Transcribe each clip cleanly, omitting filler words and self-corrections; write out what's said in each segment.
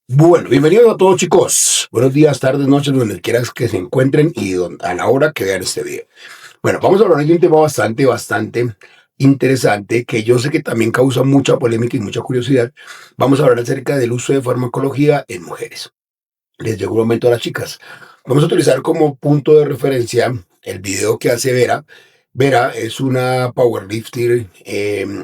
Bueno, bienvenidos a todos chicos. Buenos días, tardes, noches, donde quieras que se encuentren y a la hora que vean este video. Bueno, vamos a hablar de un tema bastante interesante que yo sé que también causa mucha polémica y mucha curiosidad. Vamos a hablar acerca del uso de farmacología en mujeres. Les llegó un momento a las chicas. Vamos a utilizar como punto de referencia el video que hace Vera. Vera es una powerlifter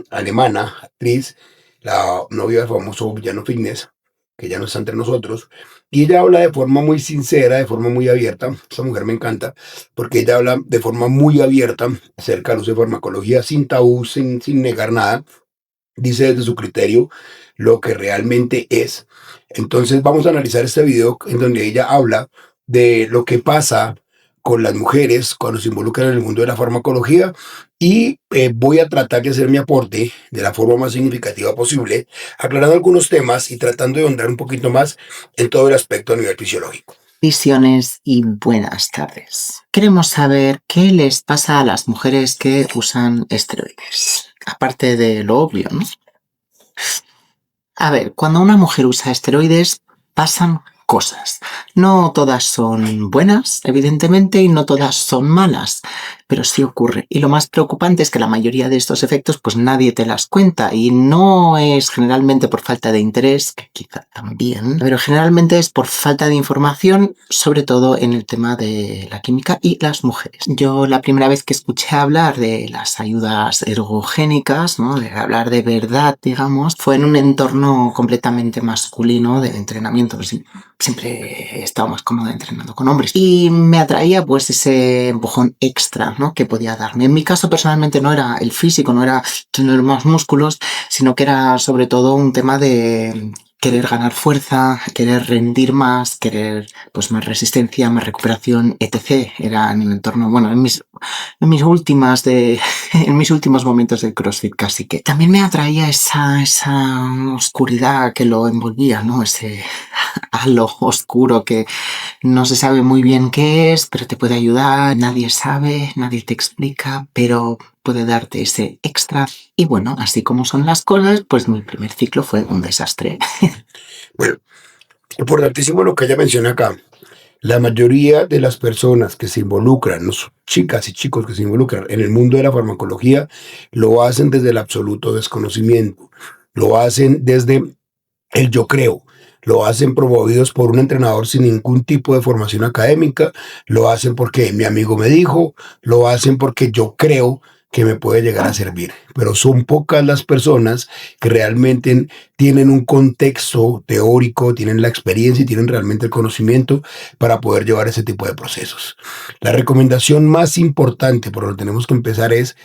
alemana, actriz, la novia del famoso Villano Fitness, que ya no está entre nosotros, y ella habla de forma muy sincera, de forma muy abierta. Esta mujer me encanta porque ella habla de forma muy abierta acerca del uso de farmacología, sin tabú, sin negar nada. Dice desde su criterio lo que realmente es. Entonces vamos a analizar este video en donde ella habla de lo que pasa con las mujeres cuando se involucran en el mundo de la farmacología y voy a tratar de hacer mi aporte de la forma más significativa posible, aclarando algunos temas y tratando de ahondar un poquito más en todo el aspecto a nivel fisiológico. Visiones y buenas tardes. Queremos saber qué les pasa a las mujeres que usan esteroides. Aparte de lo obvio, ¿no? A ver, cuando una mujer usa esteroides, pasan cosas. No todas son buenas, evidentemente, y no todas son malas, pero sí ocurre. Y lo más preocupante es que la mayoría de estos efectos, pues nadie te las cuenta, y no es generalmente por falta de interés, que quizá también, pero generalmente es por falta de información, sobre todo en el tema de la química y las mujeres. Yo la primera vez que escuché hablar de las ayudas ergogénicas, ¿no?, de hablar de verdad, digamos, fue en un entorno completamente masculino de entrenamiento. Siempre he estado más cómoda entrenando con hombres y me atraía pues ese empujón extra, ¿no?, que podía darme. En mi caso personalmente no era el físico, no era tener más músculos, sino que era sobre todo un tema de querer ganar fuerza, querer rendir más, querer pues más resistencia, más recuperación, etc. Era en el entorno, bueno, en mis últimos momentos del CrossFit, casi que también me atraía esa oscuridad que lo envolvía, ¿no? Ese halo oscuro que no se sabe muy bien qué es, pero te puede ayudar, nadie sabe, nadie te explica, pero puede darte ese extra. Y bueno, así como son las cosas, pues mi primer ciclo fue un desastre. Bueno, importantísimo lo que ella menciona acá. La mayoría de las personas que se involucran, los chicas y chicos que se involucran en el mundo de la farmacología, lo hacen desde el absoluto desconocimiento, lo hacen desde el yo creo, lo hacen promovidos por un entrenador sin ningún tipo de formación académica, lo hacen porque mi amigo me dijo, lo hacen porque yo creo que me puede llegar a servir. Pero son pocas las personas que realmente tienen un contexto teórico, tienen la experiencia y tienen realmente el conocimiento para poder llevar ese tipo de procesos. La recomendación más importante por donde tenemos que empezar es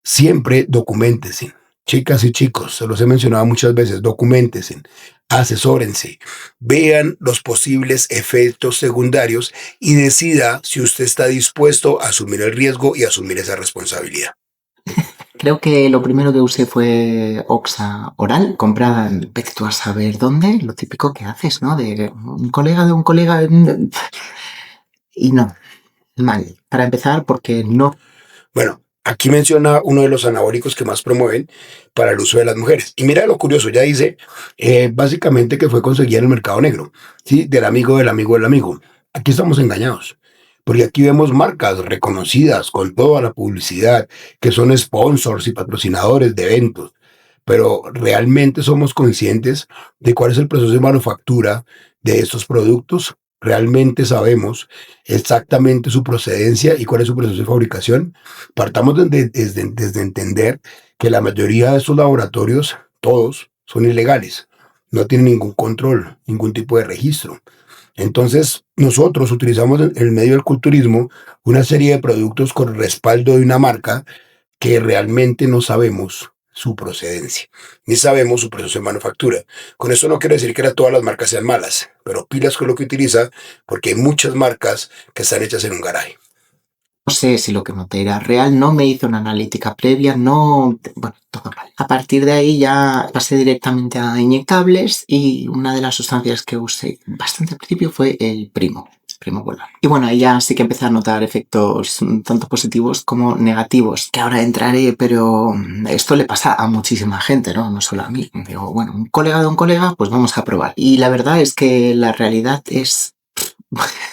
siempre documentense. Chicas y chicos, se los he mencionado muchas veces, documentense, asesórense, vean los posibles efectos secundarios y decida si usted está dispuesto a asumir el riesgo y asumir esa responsabilidad. Creo que lo primero que usé fue Oxa oral, comprada, vete tú a saber dónde, lo típico que haces, ¿no? De un colega, y no, mal. Para empezar, porque no. Bueno, aquí menciona uno de los anabólicos que más promueven para el uso de las mujeres. Y mira lo curioso, ya dice básicamente que fue conseguida en el mercado negro, ¿sí? Del amigo del amigo del amigo. Aquí estamos engañados, porque aquí vemos marcas reconocidas con toda la publicidad, que son sponsors y patrocinadores de eventos, pero realmente somos conscientes de cuál es el proceso de manufactura de estos productos. Realmente sabemos exactamente su procedencia y cuál es su proceso de fabricación. Partamos desde entender que la mayoría de estos laboratorios, todos, son ilegales. No tienen ningún control, ningún tipo de registro. Entonces, nosotros utilizamos en el medio del culturismo una serie de productos con respaldo de una marca que realmente no sabemos su procedencia, ni sabemos su proceso de manufactura. Con esto no quiero decir que todas las marcas sean malas, pero pilas con lo que utiliza, porque hay muchas marcas que están hechas en un garaje. No sé si lo que noté era real, no me hizo una analítica previa, no, bueno, todo mal. A partir de ahí ya pasé directamente a inyectables y una de las sustancias que usé bastante al principio fue el Primo. primo vuelvan. Y bueno, ahí ya sí que empecé a notar efectos tanto positivos como negativos, que ahora entraré, pero esto le pasa a muchísima gente, ¿no? No solo a mí. Digo, bueno, un colega de un colega, pues vamos a probar. Y la verdad es que la realidad es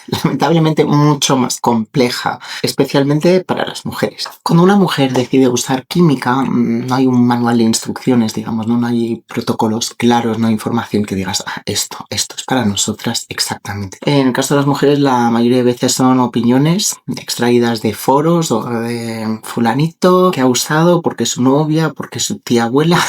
lamentablemente mucho más compleja, especialmente para las mujeres. Cuando una mujer decide usar química, no hay un manual de instrucciones, digamos, no hay protocolos claros, no hay información que digas, esto es para nosotras exactamente. En el caso de las mujeres, la mayoría de veces son opiniones extraídas de foros o de fulanito que ha usado porque es su novia, porque es su tía abuela,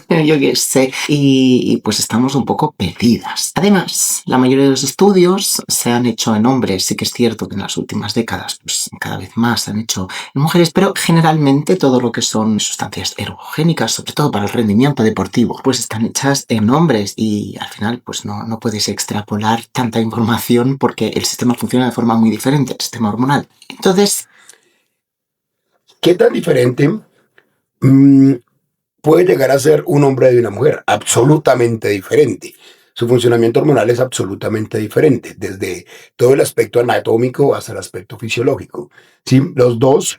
yo qué sé, y pues estamos un poco perdidas. Además, la mayoría de los estudios se han hecho en hombres, sí que es cierto que en las últimas décadas pues cada vez más se han hecho en mujeres, pero generalmente todo lo que son sustancias ergogénicas, sobre todo para el rendimiento deportivo, pues están hechas en hombres y al final pues no puedes extrapolar tanta información porque el sistema funciona de forma muy diferente, el sistema hormonal. Entonces, ¿Qué tan diferente puede llegar a ser un hombre de una mujer? Absolutamente diferente. Su funcionamiento hormonal es absolutamente diferente, desde todo el aspecto anatómico hasta el aspecto fisiológico. ¿Sí? Los dos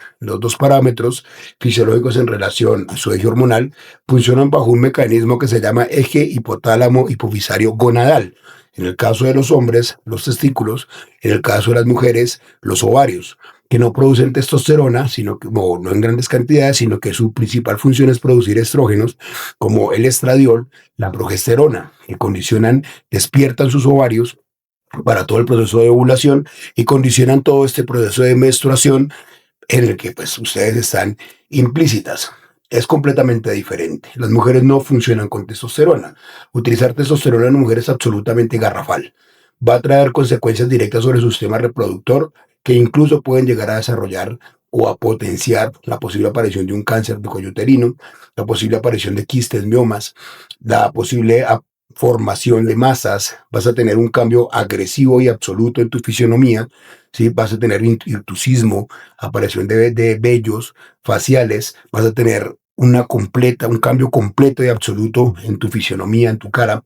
parámetros fisiológicos en relación a su eje hormonal funcionan bajo un mecanismo que se llama eje hipotálamo hipofisario gonadal. En el caso de los hombres, los testículos; en el caso de las mujeres, los ovarios, que no producen testosterona, sino que, no en grandes cantidades, sino que su principal función es producir estrógenos como el estradiol, la progesterona, que despiertan sus ovarios para todo el proceso de ovulación y condicionan todo este proceso de menstruación en el que pues ustedes están implícitas. Es completamente diferente. Las mujeres no funcionan con testosterona. Utilizar testosterona en mujeres es absolutamente garrafal. Va a traer consecuencias directas sobre su sistema reproductor que incluso pueden llegar a desarrollar o a potenciar la posible aparición de un cáncer de cuello uterino, la posible aparición de quistes, miomas, la posible formación de masas. Vas a tener un cambio agresivo y absoluto en tu fisionomía, ¿sí? Vas a tener intusismo, aparición de vellos faciales, vas a tener un cambio completo y absoluto en tu fisionomía, en tu cara.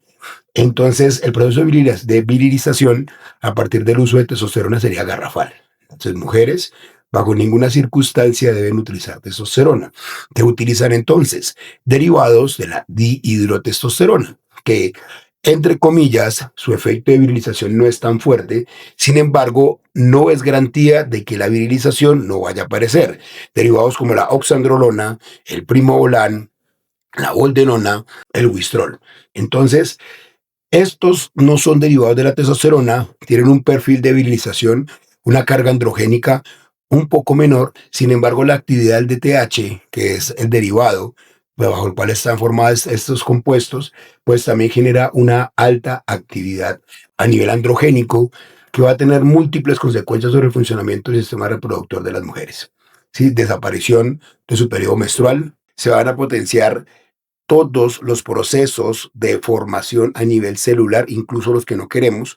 Entonces, el proceso de virilización a partir del uso de testosterona sería garrafal. Entonces, mujeres bajo ninguna circunstancia deben utilizar testosterona. ¿Qué utilizan entonces? Derivados de la dihidrotestosterona, que entre comillas, su efecto de virilización no es tan fuerte, sin embargo, no es garantía de que la virilización no vaya a aparecer. Derivados como la oxandrolona, el primobolan, la boldenona, el wistrol. Entonces, estos no son derivados de la testosterona, tienen un perfil de virilización, una carga androgénica un poco menor. Sin embargo, la actividad del DTH, que es el derivado bajo el cual están formados estos compuestos, pues también genera una alta actividad a nivel androgénico que va a tener múltiples consecuencias sobre el funcionamiento del sistema reproductor de las mujeres. ¿Sí? Desaparición de su periodo menstrual, se van a potenciar todos los procesos de formación a nivel celular, incluso los que no queremos.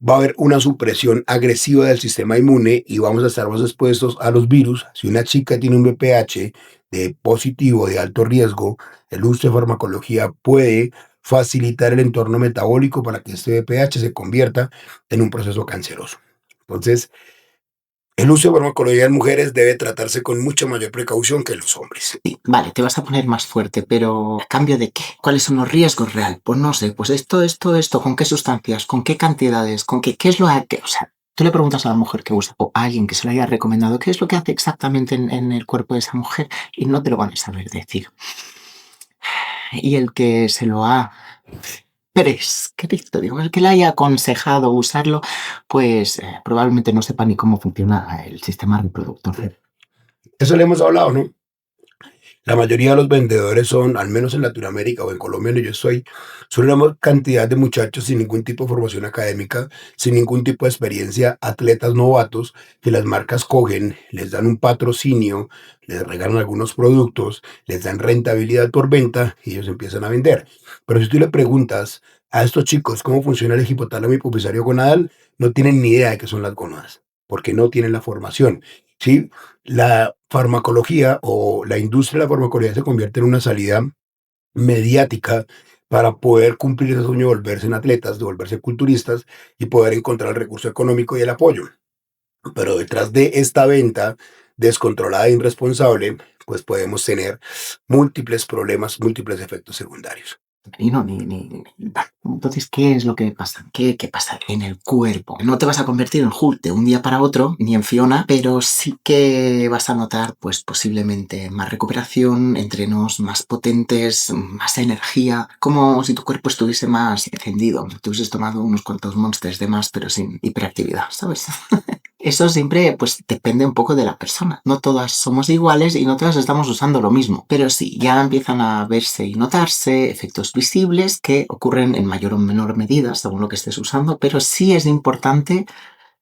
Va a haber una supresión agresiva del sistema inmune y vamos a estar más expuestos a los virus. Si una chica tiene un VPH de positivo, de alto riesgo, el uso de farmacología puede facilitar el entorno metabólico para que este VPH se convierta en un proceso canceroso. Entonces, el uso de farmacología en mujeres debe tratarse con mucha mayor precaución que en los hombres. sí, vale, te vas a poner más fuerte, pero ¿a cambio de qué? ¿Cuáles son los riesgos reales? Pues no sé, pues esto, ¿con qué sustancias? ¿Con qué cantidades? ¿Con qué es lo que, o sea, tú le preguntas a la mujer que usa o a alguien que se lo haya recomendado qué es lo que hace exactamente en el cuerpo de esa mujer y no te lo van a saber decir. Y el que se lo ha prescrito, digo, el que le haya aconsejado usarlo, pues probablemente no sepa ni cómo funciona el sistema reproductor. Eso le hemos hablado, ¿no? La mayoría de los vendedores son, al menos en Latinoamérica o en Colombia donde yo estoy, son una cantidad de muchachos sin ningún tipo de formación académica, sin ningún tipo de experiencia, atletas novatos que las marcas cogen, les dan un patrocinio, les regalan algunos productos, les dan rentabilidad por venta y ellos empiezan a vender. Pero si tú le preguntas a estos chicos cómo funciona el hipotálamo hipofisario gonadal, no tienen ni idea de qué son las gónadas, porque no tienen la formación. ¿Sí? La farmacología o la industria de la farmacología se convierte en una salida mediática para poder cumplir ese sueño de volverse en atletas, de volverse culturistas y poder encontrar el recurso económico y el apoyo. Pero detrás de esta venta descontrolada e irresponsable, pues podemos tener múltiples problemas, múltiples efectos secundarios. Y no, entonces, ¿qué es lo que pasa? ¿Qué pasa en el cuerpo? No te vas a convertir en Hulk de un día para otro, ni en Fiona, pero sí que vas a notar, pues posiblemente más recuperación, entrenos más potentes, más energía, como si tu cuerpo estuviese más encendido, te hubieses tomado unos cuantos monsters de más, pero sin hiperactividad, ¿sabes? Eso siempre, pues, depende un poco de la persona. No todas somos iguales y no todas estamos usando lo mismo. Pero sí, ya empiezan a verse y notarse efectos visibles que ocurren en mayor o menor medida según lo que estés usando, pero sí es importante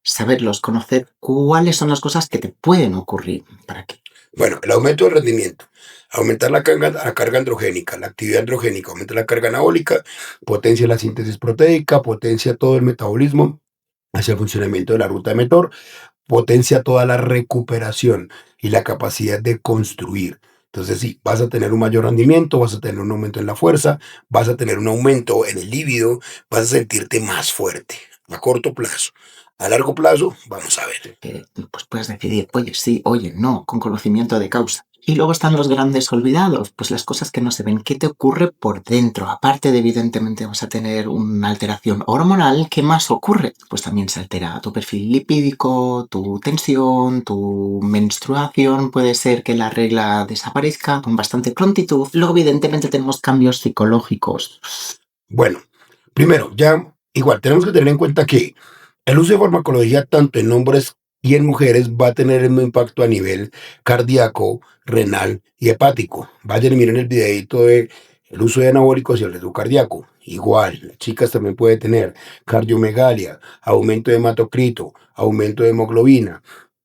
saberlos, conocer cuáles son las cosas que te pueden ocurrir. ¿Para qué? Bueno, el aumento del rendimiento, aumentar la carga androgénica, la actividad androgénica, aumenta la carga anabólica, potencia la síntesis proteica, potencia todo el metabolismo hacia el funcionamiento de la ruta de mTOR, potencia toda la recuperación y la capacidad de construir. Entonces, sí, vas a tener un mayor rendimiento, vas a tener un aumento en la fuerza, vas a tener un aumento en el líbido, vas a sentirte más fuerte a corto plazo. A largo plazo, vamos a ver. Que pues puedes decidir, oye, sí, oye, no, con conocimiento de causa. Y luego están los grandes olvidados, pues las cosas que no se ven. ¿Qué te ocurre por dentro? Aparte de, evidentemente, vas a tener una alteración hormonal, ¿qué más ocurre? Pues también se altera tu perfil lipídico, tu tensión, tu menstruación. Puede ser que la regla desaparezca con bastante prontitud. Luego, evidentemente, tenemos cambios psicológicos. Bueno, primero, ya igual tenemos que tener en cuenta que el uso de farmacología tanto en hombres y en mujeres va a tener el mismo impacto a nivel cardíaco, renal y hepático. Vayan y miren el videito de el uso de anabólicos y el riesgo cardíaco. Igual, las chicas también pueden tener cardiomegalia, aumento de hematocrito, aumento de hemoglobina,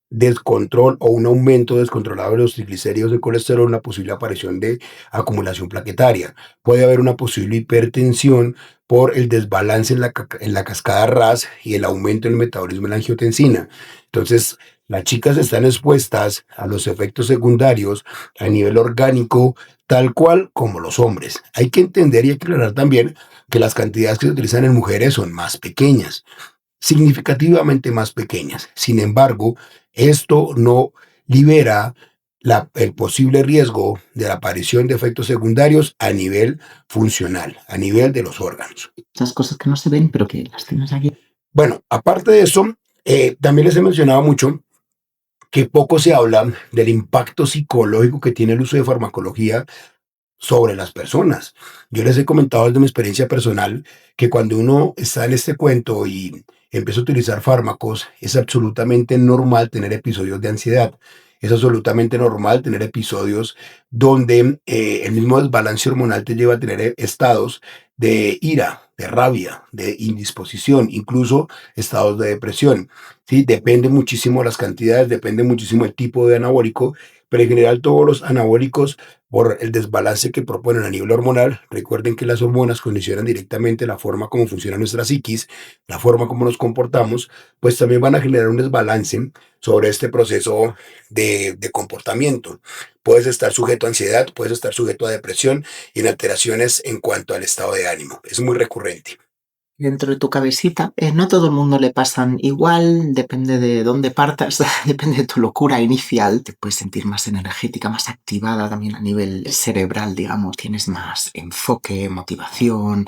descontrol o un aumento descontrolado de los triglicéridos de colesterol, una posible aparición de acumulación plaquetaria. Puede haber una posible hipertensión por el desbalance en la cascada RAS y el aumento en el metabolismo de la angiotensina. Entonces, las chicas están expuestas a los efectos secundarios a nivel orgánico, tal cual como los hombres. Hay que entender y aclarar también que las cantidades que se utilizan en mujeres son más pequeñas, significativamente más pequeñas. Sin embargo, esto no libera el posible riesgo de la aparición de efectos secundarios a nivel funcional, a nivel de los órganos. Esas cosas que no se ven, pero que las tienes aquí. Bueno, aparte de eso, también les he mencionado mucho que poco se habla del impacto psicológico que tiene el uso de farmacología sobre las personas. Yo les he comentado desde mi experiencia personal que cuando uno está en este cuento y empieza a utilizar fármacos, es absolutamente normal tener episodios de ansiedad. Es absolutamente normal tener episodios donde el mismo desbalance hormonal te lleva a tener estados de ira, de rabia, de indisposición, incluso estados de depresión. ¿Sí? Depende muchísimo las cantidades, depende muchísimo el tipo de anabólico, pero en general todos los anabólicos por el desbalance que proponen a nivel hormonal. Recuerden que las hormonas condicionan directamente la forma como funciona nuestra psiquis, la forma como nos comportamos, pues también van a generar un desbalance sobre este proceso de comportamiento. Puedes estar sujeto a ansiedad, puedes estar sujeto a depresión y en alteraciones en cuanto al estado de ánimo. Es muy recurrente. Dentro de tu cabecita. No todo el mundo le pasan igual, depende de dónde partas, depende de tu locura inicial. Te puedes sentir más energética, más activada también a nivel cerebral, digamos. Tienes más enfoque, motivación,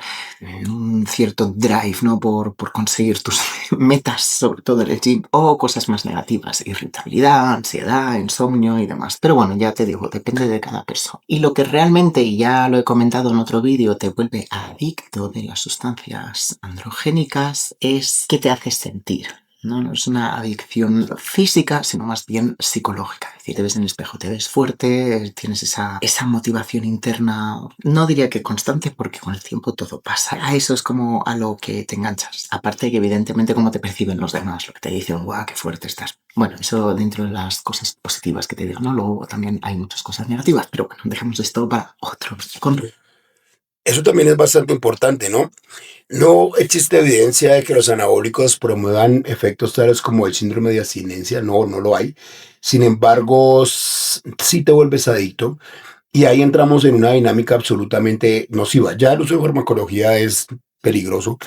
un cierto drive, ¿no? Por conseguir tus metas, sobre todo en el gym, o cosas más negativas, irritabilidad, ansiedad, insomnio y demás. Pero bueno, ya te digo, depende de cada persona. Y lo que realmente, y ya lo he comentado en otro vídeo, te vuelve adicto de las sustancias androgénicas es qué te hace sentir. No es una adicción física, sino más bien psicológica. Es decir, te ves en el espejo, te ves fuerte, tienes esa motivación interna, no diría que constante, porque con el tiempo todo pasa. A eso es como a lo que te enganchas. Aparte que evidentemente cómo te perciben los demás, lo que te dicen, guau, qué fuerte estás. Bueno, eso dentro de las cosas positivas que te digo, ¿no? Luego también hay muchas cosas negativas, pero bueno, dejemos esto para otro. Eso también es bastante importante, ¿no? No existe evidencia de que los anabólicos promuevan efectos tales como el síndrome de abstinencia, no, no lo hay. Sin embargo, sí te vuelves adicto Y ahí entramos en una dinámica absolutamente nociva. Ya el uso de farmacología es peligroso,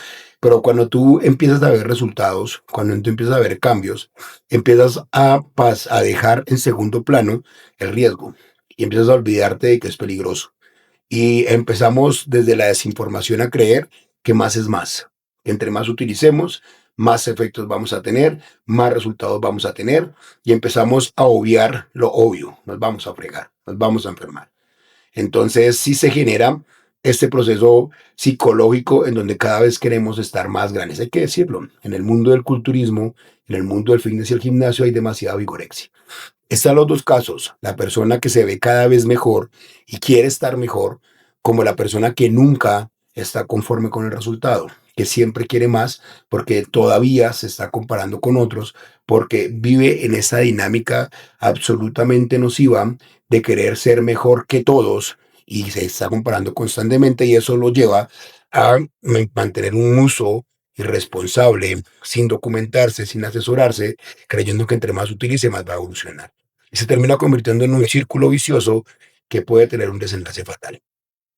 pero cuando tú empiezas a ver resultados, cuando tú empiezas a ver cambios, empiezas a dejar en segundo plano el riesgo y empiezas a olvidarte de que es peligroso. Y empezamos desde la desinformación a creer que más es más. Que entre más utilicemos, más efectos vamos a tener, más resultados vamos a tener y empezamos a obviar lo obvio. Nos vamos a fregar, nos vamos a enfermar. Entonces sí se genera este proceso psicológico en donde cada vez queremos estar más grandes. Hay que decirlo, en el mundo del culturismo, en el mundo del fitness y el gimnasio hay demasiada vigorexia. Están los dos casos, la persona que se ve cada vez mejor y quiere estar mejor, como la persona que nunca está conforme con el resultado, que siempre quiere más porque todavía se está comparando con otros, porque vive en esa dinámica absolutamente nociva de querer ser mejor que todos y se está comparando constantemente y eso lo lleva a mantener un uso irresponsable, sin documentarse, sin asesorarse, creyendo que entre más utilice, más va a evolucionar y se termina convirtiendo en un círculo vicioso que puede tener un desenlace fatal.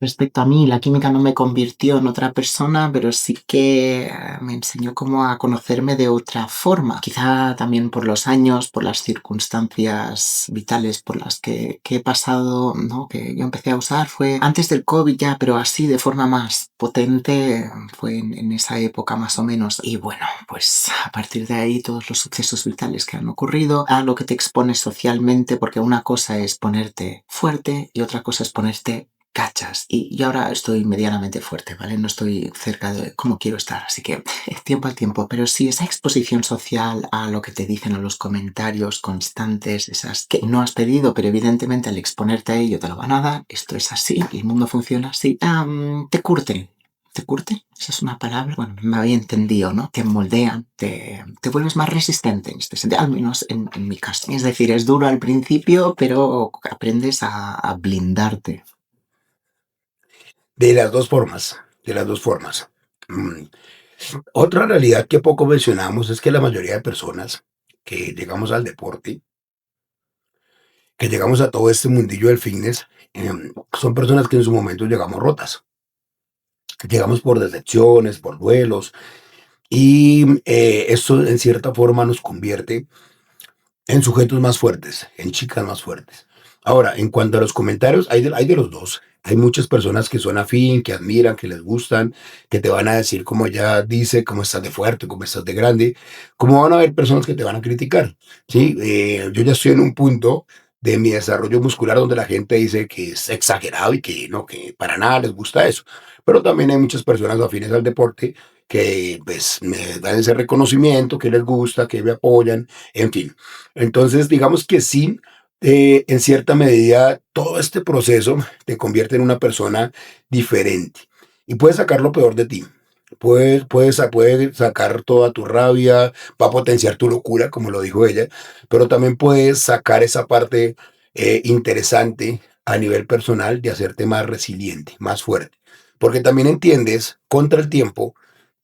Respecto a mí, la química no me convirtió en otra persona, pero sí que me enseñó cómo a conocerme de otra forma. Quizá también por los años, por las circunstancias vitales por las que he pasado, ¿no? Que yo empecé a usar. Fue antes del COVID ya, pero así de forma más potente, fue en esa época más o menos. Y bueno, pues a partir de ahí todos los sucesos vitales que han ocurrido, a lo que te expones socialmente, porque una cosa es ponerte fuerte y otra cosa es ponerte cachas. Y yo ahora estoy medianamente fuerte, ¿vale? No estoy cerca de cómo quiero estar, así que tiempo al tiempo. Pero sí, esa exposición social a lo que te dicen, a los comentarios constantes, esas que no has pedido, pero evidentemente al exponerte a ello te lo van a dar, esto es así, el mundo funciona así, te curten. ¿Te curten? Esa es una palabra, bueno, me había entendido, ¿no? Te moldean, te vuelves más resistente en este sentido, al menos en mi caso. Es decir, es duro al principio, pero aprendes a blindarte. De las dos formas, de las dos formas. Mm, Otra realidad que poco mencionamos es que la mayoría de personas que llegamos al deporte, que llegamos a todo este mundillo del fitness, son personas que en su momento llegamos rotas. Llegamos por decepciones, por duelos, y esto en cierta forma nos convierte en sujetos más fuertes, en chicas más fuertes. Ahora, en cuanto a los comentarios, hay de los dos. Hay muchas personas que son afín, que admiran, que les gustan, que te van a decir, como ella dice, cómo estás de fuerte, cómo estás de grande. Como van a haber personas que te van a criticar. ¿Sí? Yo ya estoy en un punto de mi desarrollo muscular donde la gente dice que es exagerado y que no, que para nada les gusta eso. Pero también hay muchas personas afines al deporte que pues me dan ese reconocimiento, que les gusta, que me apoyan, en fin. Entonces, digamos que sí, en cierta medida, todo este proceso te convierte en una persona diferente y puedes sacar lo peor de ti. Puedes sacar toda tu rabia, va a potenciar tu locura, como lo dijo ella, pero también puedes sacar esa parte interesante a nivel personal de hacerte más resiliente, más fuerte. Porque también entiendes contra el tiempo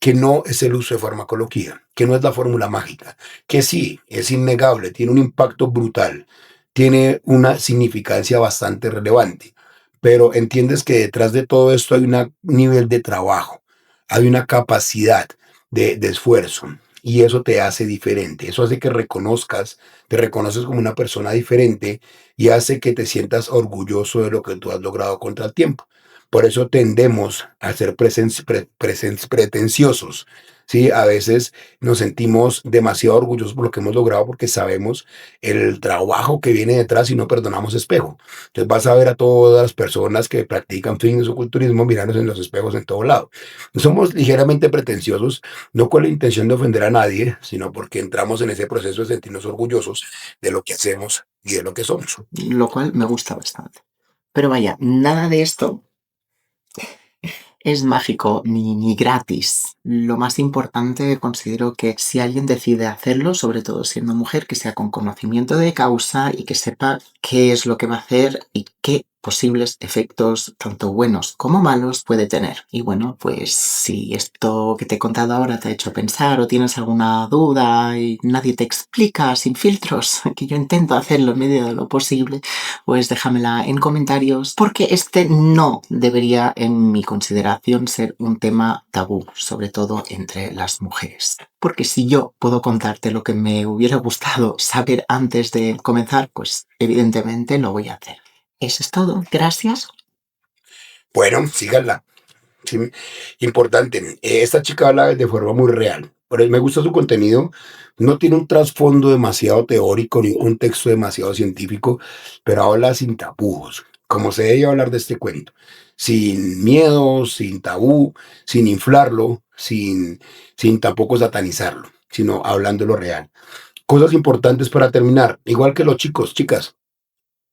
que no es el uso de farmacología, que no es la fórmula mágica, que sí, es innegable, tiene un impacto brutal, tiene una significancia bastante relevante, pero entiendes que detrás de todo esto hay un nivel de trabajo, hay una capacidad de esfuerzo y eso te hace diferente, eso hace que reconozcas, te reconoces como una persona diferente y hace que te sientas orgulloso de lo que tú has logrado contra el tiempo. Por eso tendemos a ser pretenciosos. ¿Sí? A veces nos sentimos demasiado orgullosos por lo que hemos logrado porque sabemos el trabajo que viene detrás y no perdonamos espejo. Entonces vas a ver a todas las personas que practican fitness o culturismo mirándose en los espejos en todo lado. Somos ligeramente pretenciosos, no con la intención de ofender a nadie, sino porque entramos en ese proceso de sentirnos orgullosos de lo que hacemos y de lo que somos. Lo cual me gusta bastante. Pero vaya, nada de esto es mágico ni gratis. Lo más importante considero que si alguien decide hacerlo, sobre todo siendo mujer, que sea con conocimiento de causa y que sepa qué es lo que va a hacer y qué posibles efectos, tanto buenos como malos, puede tener. Y bueno, pues si esto que te he contado ahora te ha hecho pensar o tienes alguna duda y nadie te explica sin filtros, que yo intento hacerlo en medida de lo posible, pues déjamela en comentarios, porque este no debería, en mi consideración, ser un tema tabú, sobre todo entre las mujeres. Porque si yo puedo contarte lo que me hubiera gustado saber antes de comenzar, pues evidentemente lo voy a hacer. Eso es todo. Gracias. Bueno, síganla. Sí, importante. Esta chica habla de forma muy real. Pero me gusta su contenido. No tiene un trasfondo demasiado teórico ni un texto demasiado científico, pero habla sin tapujos, como se debe hablar de este cuento. Sin miedo, sin tabú, sin inflarlo, sin tampoco satanizarlo, sino hablando lo real. Cosas importantes para terminar, igual que los chicos, chicas.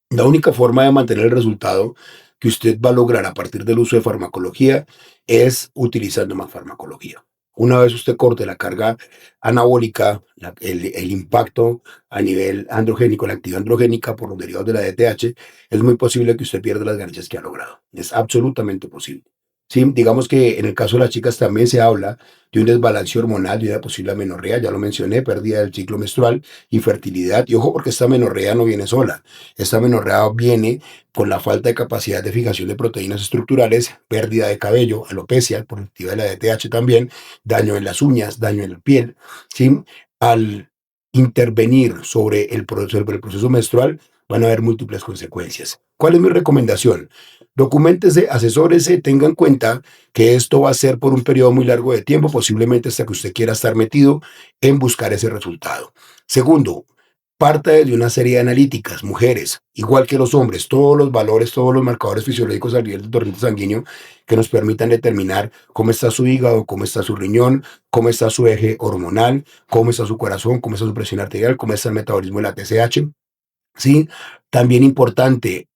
La única forma de mantener el resultado que usted va a lograr a partir del uso de farmacología es utilizando más farmacología. Una vez usted corte la carga anabólica, el impacto a nivel androgénico, la actividad androgénica por los derivados de la DTH, es muy posible que usted pierda las ganancias que ha logrado. Es absolutamente posible. Sí, digamos que en el caso de las chicas también se habla de un desbalance hormonal, de una posible amenorrea, ya lo mencioné, pérdida del ciclo menstrual, infertilidad. Y ojo, porque esta amenorrea no viene sola. Esta amenorrea viene con la falta de capacidad de fijación de proteínas estructurales, pérdida de cabello, alopecia, por actividad de la DTH también, daño en las uñas, daño en la piel. ¿Sí? Al intervenir sobre el proceso menstrual, van a haber múltiples consecuencias. ¿Cuál es mi recomendación? Documéntese, asesórese, tenga en cuenta que esto va a ser por un periodo muy largo de tiempo, posiblemente hasta que usted quiera estar metido en buscar ese resultado. Segundo, parta de una serie de analíticas, mujeres, igual que los hombres, todos los valores, todos los marcadores fisiológicos a nivel del torrente sanguíneo que nos permitan determinar cómo está su hígado, cómo está su riñón, cómo está su eje hormonal, cómo está su corazón, cómo está su presión arterial, cómo está el metabolismo de la TSH. ¿Sí? También importante,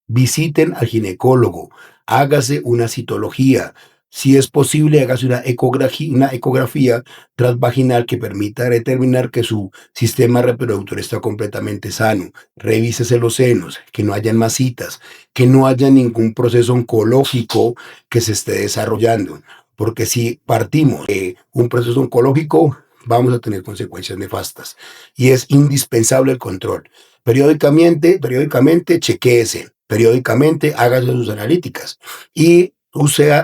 visiten al ginecólogo, hágase una citología. Si es posible, hágase una ecografía transvaginal que permita determinar que su sistema reproductor está completamente sano. Revísese los senos, que no hayan masitas, que no haya ningún proceso oncológico que se esté desarrollando. Porque si partimos de un proceso oncológico, vamos a tener consecuencias nefastas. Y es indispensable el control. Periódicamente chequéese, periódicamente hágase sus analíticas y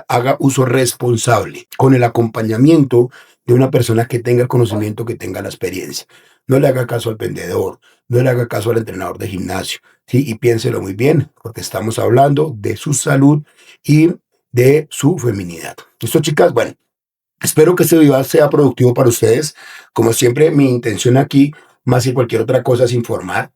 haga uso responsable con el acompañamiento de una persona que tenga el conocimiento, que tenga la experiencia. No le haga caso al vendedor, no le haga caso al entrenador de gimnasio, ¿sí? Y piénselo muy bien, porque estamos hablando de su salud y de su feminidad. ¿Listo, chicas? Bueno, espero que este video sea productivo para ustedes. Como siempre, mi intención aquí, más que cualquier otra cosa, es informar.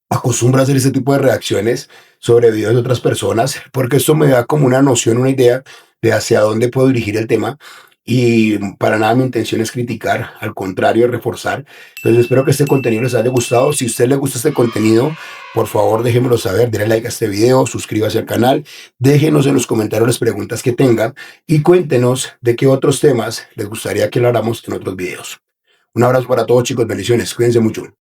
Acostumbro a hacer este tipo de reacciones sobre videos de otras personas, porque esto me da como una noción, una idea de hacia dónde puedo dirigir el tema. Y para nada mi intención es criticar, al contrario, reforzar. Entonces espero que este contenido les haya gustado. Si a usted le gusta este contenido, por favor déjenmelo saber, denle like a este video, suscríbase al canal, déjenos en los comentarios las preguntas que tengan y cuéntenos de qué otros temas les gustaría que habláramos en otros videos. Un abrazo para todos, chicos, bendiciones, cuídense mucho.